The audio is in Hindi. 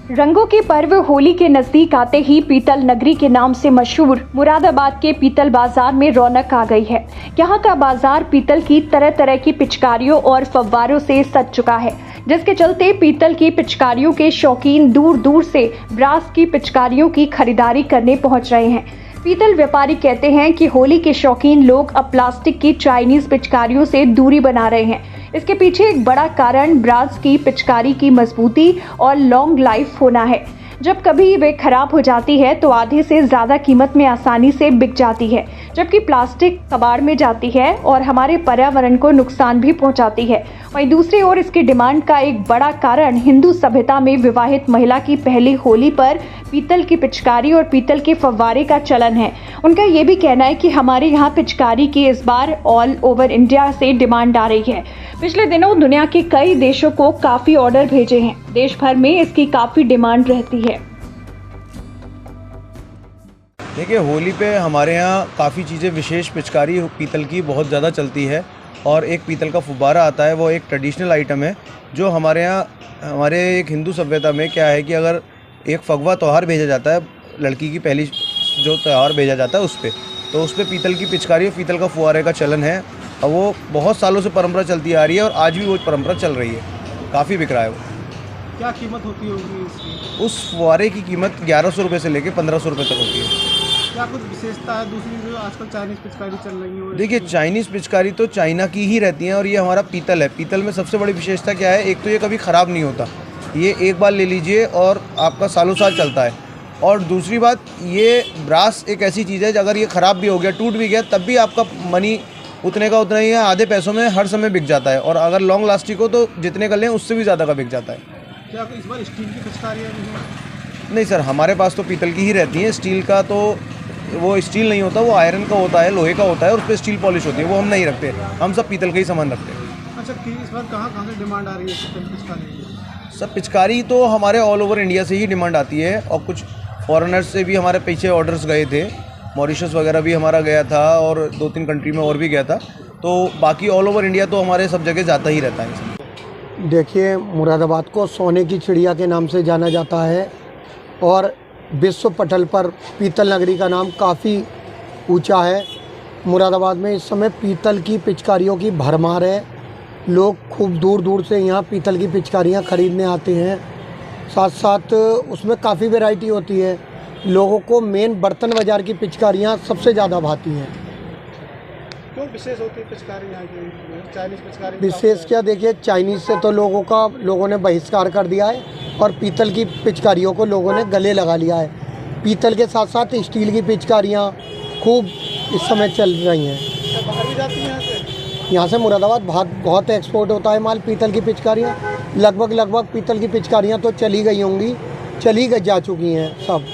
रंगों के पर्व होली के नजदीक आते ही पीतल नगरी के नाम से मशहूर मुरादाबाद के पीतल बाजार में रौनक आ गई है। यहाँ का बाजार पीतल की तरह तरह की पिचकारियों और फव्वारों से सज चुका है, जिसके चलते पीतल की पिचकारियों के शौकीन दूर दूर से ब्रास की पिचकारियों की खरीदारी करने पहुँच रहे हैं। पीतल व्यापारी कहते हैं कि होली के शौकीन लोग अब प्लास्टिक की चाइनीज पिचकारियों से दूरी बना रहे हैं। इसके पीछे एक बड़ा कारण ब्रास की पिचकारी की मजबूती और लॉन्ग लाइफ होना है। जब कभी वे खराब हो जाती है तो आधे से ज़्यादा कीमत में आसानी से बिक जाती है, जबकि प्लास्टिक कबाड़ में जाती है और हमारे पर्यावरण को नुकसान भी पहुंचाती है। वहीं दूसरी ओर इसकी डिमांड का एक बड़ा कारण हिंदू सभ्यता में विवाहित महिला की पहली होली पर पीतल की पिचकारी और पीतल के फव्वारे का चलन है। उनका ये भी कहना है कि हमारे यहाँ पिचकारी की इस बार ऑल ओवर इंडिया से डिमांड आ रही है। पिछले दिनों दुनिया के कई देशों को काफ़ी ऑर्डर भेजे हैं। देश भर में इसकी काफ़ी डिमांड रहती है। देखिए, होली पे हमारे यहाँ काफ़ी चीज़ें विशेष पिचकारी पीतल की बहुत ज़्यादा चलती है और एक पीतल का फुब्बारा आता है, वो एक ट्रेडिशनल आइटम है जो हमारे यहाँ हमारे एक हिंदू सभ्यता में क्या है कि अगर एक फगवा त्यौहार भेजा जाता है, लड़की की पहली जो त्यौहार भेजा जाता है उस पर पीतल की पिचकारी और पीतल का फुव्वारे का चलन है और वो बहुत सालों से परंपरा चलती आ रही है और आज भी वो परंपरा चल रही है, काफ़ी बिक रहा है वो। क्या कीमत होती होगी इसकी? उस फुव्वारे की कीमत 1100 रुपये से लेकर 1500 रुपये तक होती है। क्या कुछ विशेषता है दूसरी जो आजकल चाइनीज़ पिचकारी चल रही है? देखिए, चाइनीज़ पिचकारी तो चाइना की ही रहती हैं और ये हमारा पीतल है। पीतल में सबसे बड़ी विशेषता क्या है, एक तो ये कभी ख़राब नहीं होता, ये एक बार ले लीजिए और आपका सालों साल चलता है। और दूसरी बात, ये ब्रास एक ऐसी चीज़ है अगर ये ख़राब भी हो गया, टूट भी गया, तब भी आपका मनी उतने का उतना ही है, आधे पैसों में हर समय बिक जाता है। और अगर लॉन्ग लास्टिक हो तो जितने का लें उससे भी ज़्यादा का बिक जाता है। क्या इस बार स्टील की पिचकारियाँ नहीं सर, हमारे पास तो पीतल की ही रहती हैं। स्टील का तो वो स्टील नहीं होता, वो आयरन का होता है, लोहे का होता है और उस पर स्टील पॉलिश होती है, वो हम नहीं रखते। हम सब पीतल का ही सामान रखते हैं। अच्छा, इस बार कहाँ से डिमांड आ रही है पीतल पिचकारी? सब पिचकारी तो हमारे ऑल ओवर इंडिया से ही डिमांड आती है और कुछ फॉरेनर्स से भी हमारे पीछे ऑर्डर्स गए थे। मॉरिशस वगैरह भी हमारा गया था और 2-3 कंट्री में और भी गया था। तो बाकी ऑल ओवर इंडिया तो हमारे सब जगह जाता ही रहता है। देखिए, मुरादाबाद को सोने की चिड़िया के नाम से जाना जाता है और विश्व पटल पर पीतल नगरी का नाम काफ़ी ऊंचा है। मुरादाबाद में इस समय पीतल की पिचकारियों की भरमार है। लोग खूब दूर दूर से यहाँ पीतल की पिचकारियाँ ख़रीदने आते हैं। साथ साथ उसमें काफ़ी वैरायटी होती है। लोगों को मेन बर्तन बाज़ार की पिचकारियाँ सबसे ज़्यादा भाती हैं। क्यों विशेष होती है पिचकारी यहाँ की? चाइनीज़ पिचकारी विशेष क्या, देखिए, चाइनीज़ से तो लोगों ने बहिष्कार कर दिया है और पीतल की पिचकारियों को लोगों ने गले लगा लिया है। पीतल के साथ साथ स्टील की पिचकारियाँ खूब इस समय चल रही हैं। बाहर भी जाती हैं यहाँ से मुरादाबाद बहुत एक्सपोर्ट होता है माल पीतल की पिचकारियाँ। लगभग पीतल की पिचकारियाँ तो चली गई होंगी, जा चुकी हैं सब।